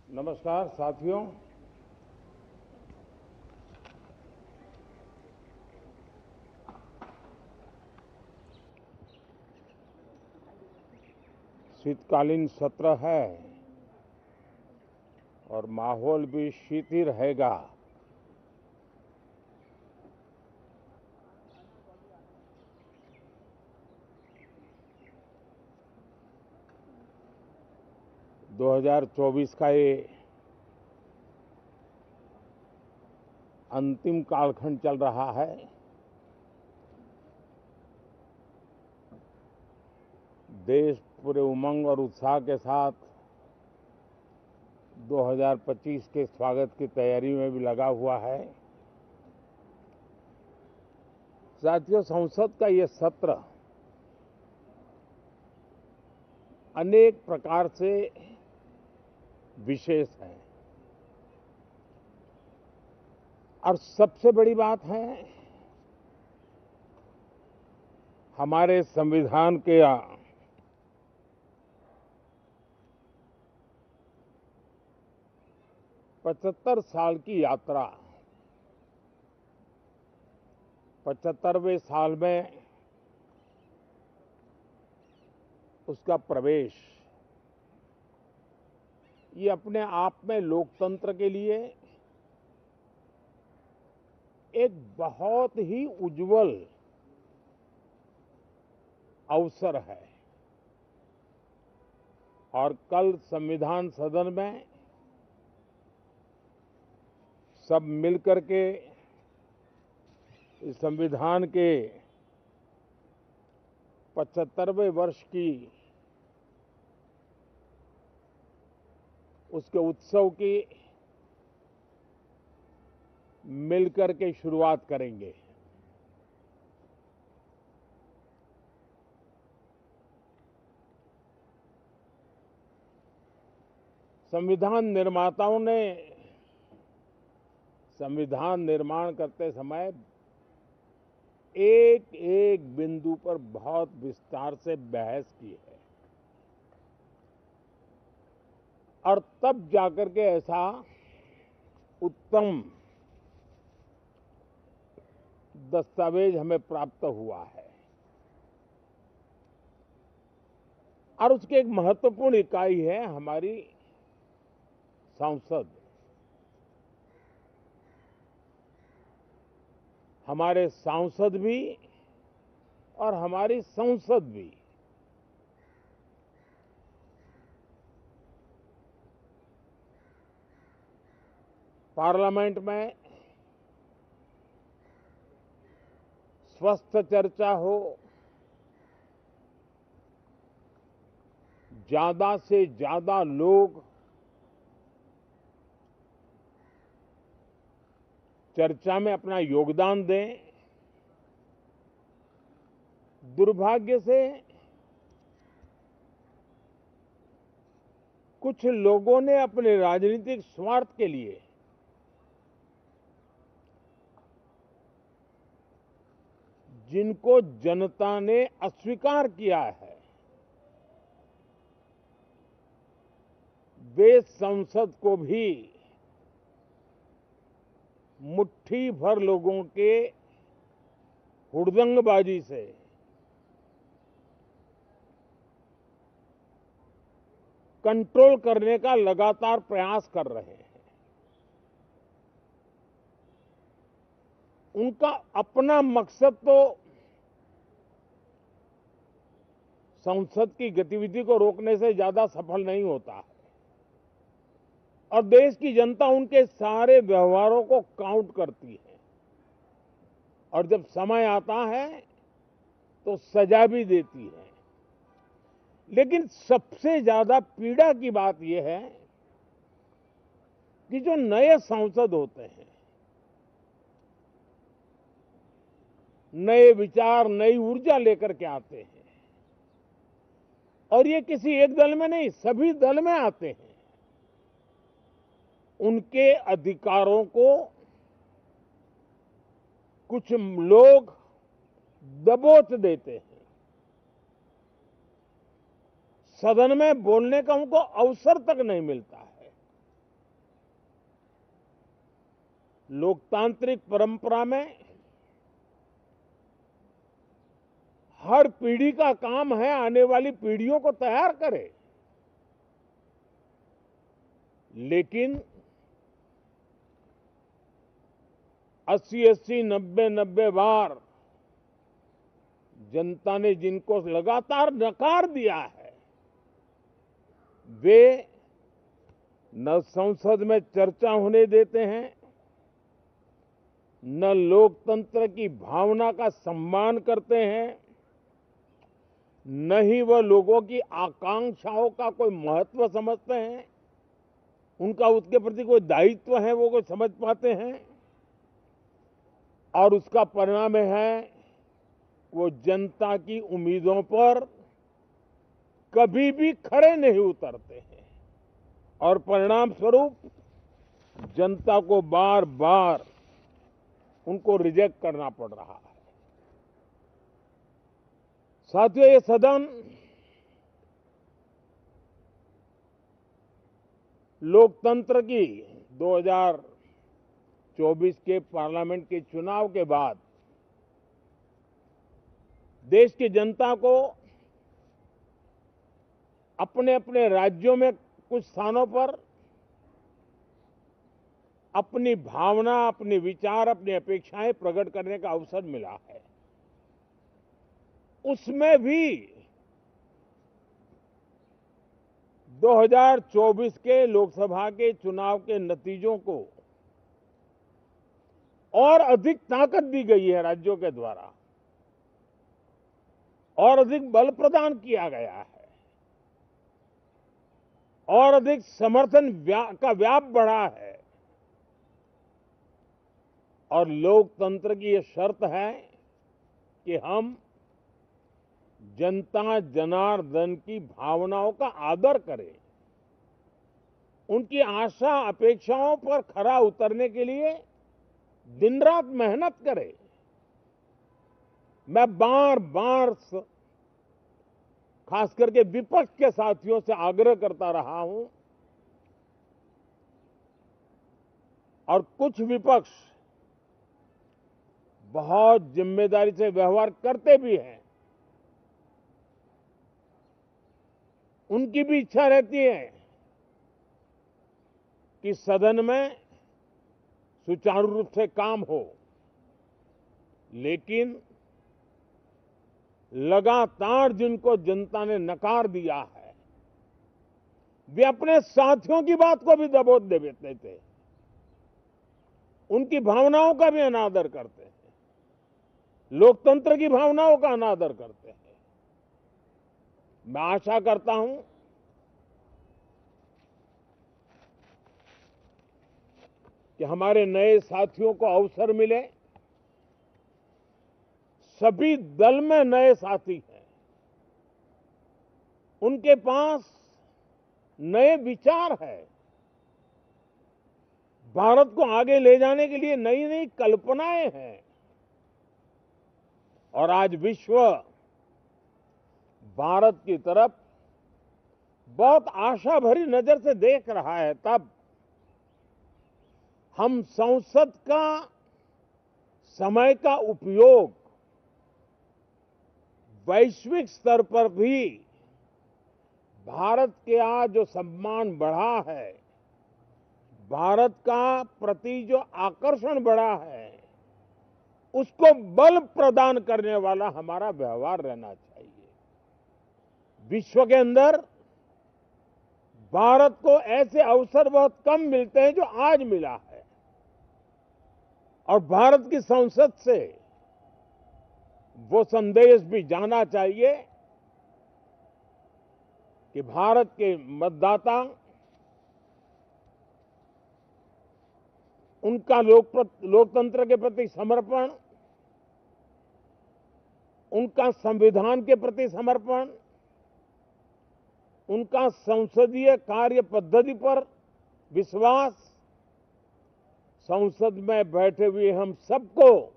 नमस्कार साथियों। शीतकालीन सत्र है और माहौल भी शीत ही रहेगा। दो हजार 24 का ये अंतिम कालखंड चल रहा है। देश पूरे उमंग और उत्साह के साथ 2025 के स्वागत की तैयारी में भी लगा हुआ है। साथियों, संसद का ये सत्र अनेक प्रकार से विशेष है और सबसे बड़ी बात है हमारे संविधान के 75 साल की यात्रा, 75वें साल में उसका प्रवेश, ये अपने आप में लोकतंत्र के लिए एक बहुत ही उज्जवल अवसर है। और कल संविधान सदन में सब मिलकर के इस संविधान के 75वें वर्ष की उसके उत्सव की मिलकर के शुरुआत करेंगे। संविधान निर्माताओं ने संविधान निर्माण करते समय एक एक बिंदु पर बहुत विस्तार से बहस की है और तब जाकर के ऐसा उत्तम दस्तावेज हमें प्राप्त हुआ है। और उसकी एक महत्वपूर्ण इकाई है हमारी संसद। हमारे सांसद भी और हमारी संसद भी पार्लियामेंट में स्वस्थ चर्चा हो, ज्यादा से ज्यादा लोग चर्चा में अपना योगदान दें। दुर्भाग्य से कुछ लोगों ने अपने राजनीतिक स्वार्थ के लिए जिनको जनता ने अस्वीकार किया है, वे संसद को भी मुट्ठी भर लोगों के हुड़दंगबाजी से कंट्रोल करने का लगातार प्रयास कर रहे हैं। उनका अपना मकसद तो संसद की गतिविधि को रोकने से ज्यादा सफल नहीं होता है और देश की जनता उनके सारे व्यवहारों को काउंट करती है और जब समय आता है तो सजा भी देती है। लेकिन सबसे ज्यादा पीड़ा की बात यह है कि जो नए सांसद होते हैं, नए विचार, नई ऊर्जा लेकर के आते हैं और ये किसी एक दल में नहीं, सभी दल में आते हैं। उनके अधिकारों को कुछ लोग दबोच देते हैं। सदन में बोलने का उनको अवसर तक नहीं मिलता है। लोकतांत्रिक परंपरा में हर पीढ़ी का काम है आने वाली पीढ़ियों को तैयार करे, लेकिन 80-80, 90-90 बार जनता ने जिनको लगातार नकार दिया है, वे न संसद में चर्चा होने देते हैं, न लोकतंत्र की भावना का सम्मान करते हैं, न ही वह लोगों की आकांक्षाओं का कोई महत्व समझते हैं, उनका उसके प्रति कोई दायित्व है वो कोई समझ पाते हैं। और उसका परिणाम है वो जनता की उम्मीदों पर कभी भी खरे नहीं उतरते हैं और परिणाम स्वरूप जनता को बार बार उनको रिजेक्ट करना पड़ रहा है। साथियों, ये सदन लोकतंत्र की 2024 के पार्लियामेंट के चुनाव के बाद देश की जनता को अपने अपने राज्यों में कुछ स्थानों पर अपनी भावना, अपने विचार, अपनी अपेक्षाएं प्रकट करने का अवसर मिला है। उसमें भी 2024 के लोकसभा के चुनाव के नतीजों को और अधिक ताकत दी गई है राज्यों के द्वारा, और अधिक बल प्रदान किया गया है, और अधिक समर्थन का व्याप बढ़ा है। और लोकतंत्र की यह शर्त है कि हम जनता जनार्दन की भावनाओं का आदर करें, उनकी आशा अपेक्षाओं पर खरा उतरने के लिए दिन रात मेहनत करें। मैं बार बार खास करके विपक्ष के साथियों से आग्रह करता रहा हूं, और कुछ विपक्ष बहुत जिम्मेदारी से व्यवहार करते भी हैं। उनकी भी इच्छा रहती है कि सदन में सुचारू रूप से काम हो, लेकिन लगातार जिनको जनता ने नकार दिया है, वे अपने साथियों की बात को भी दबोच देते थे, उनकी भावनाओं का भी अनादर करते हैं, लोकतंत्र की भावनाओं का अनादर करते हैं। मैं आशा करता हूं कि हमारे नए साथियों को अवसर मिले। सभी दल में नए साथी हैं, उनके पास नए विचार है, भारत को आगे ले जाने के लिए नई नई कल्पनाएं हैं। और आज विश्व भारत की तरफ बहुत आशा भरी नजर से देख रहा है, तब हम संसद का समय का उपयोग वैश्विक स्तर पर भी भारत के आज जो सम्मान बढ़ा है, भारत का प्रति जो आकर्षण बढ़ा है, उसको बल प्रदान करने वाला हमारा व्यवहार रहना चाहिए। विश्व के अंदर भारत को ऐसे अवसर बहुत कम मिलते हैं जो आज मिला है, और भारत की संसद से वो संदेश भी जाना चाहिए कि भारत के मतदाता, उनका लोकतंत्र के प्रति समर्पण, उनका संविधान के प्रति समर्पण, उनका संसदीय कार्य पद्धति पर विश्वास, संसद में बैठे हुए हम सबको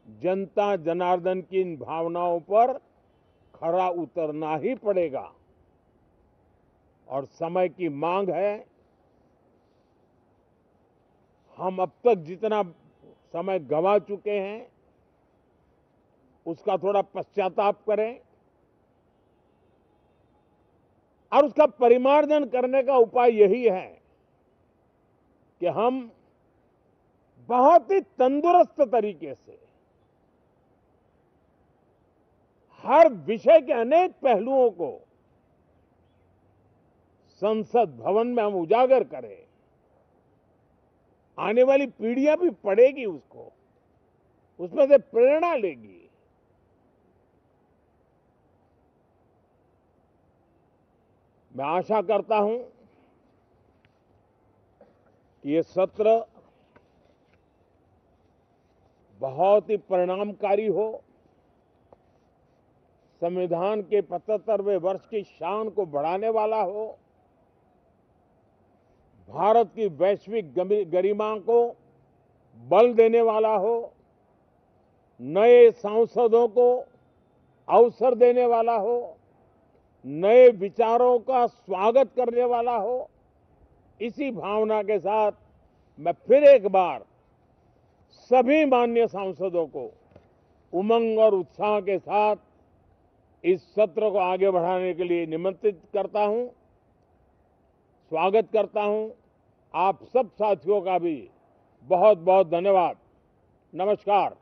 जनता जनार्दन की इन भावनाओं पर खरा उतरना ही पड़ेगा। और समय की मांग है, हम अब तक जितना समय गंवा चुके हैं उसका थोड़ा पश्चाताप करें और उसका परिमार्जन करने का उपाय यही है कि हम बहुत ही तंदुरुस्त तरीके से हर विषय के अनेक पहलुओं को संसद भवन में हम उजागर करें। आने वाली पीढ़ियां भी पढ़ेगी उसको, उसमें से प्रेरणा लेगी। मैं आशा करता हूं कि ये सत्र बहुत ही परिणामकारी हो, संविधान के 75वें वर्ष की शान को बढ़ाने वाला हो, भारत की वैश्विक गरिमा को बल देने वाला हो, नए सांसदों को अवसर देने वाला हो, नए विचारों का स्वागत करने वाला हो। इसी भावना के साथ मैं फिर एक बार सभी माननीय सांसदों को उमंग और उत्साह के साथ इस सत्र को आगे बढ़ाने के लिए निमंत्रित करता हूं, स्वागत करता हूं। आप सब साथियों का भी बहुत बहुत धन्यवाद। नमस्कार।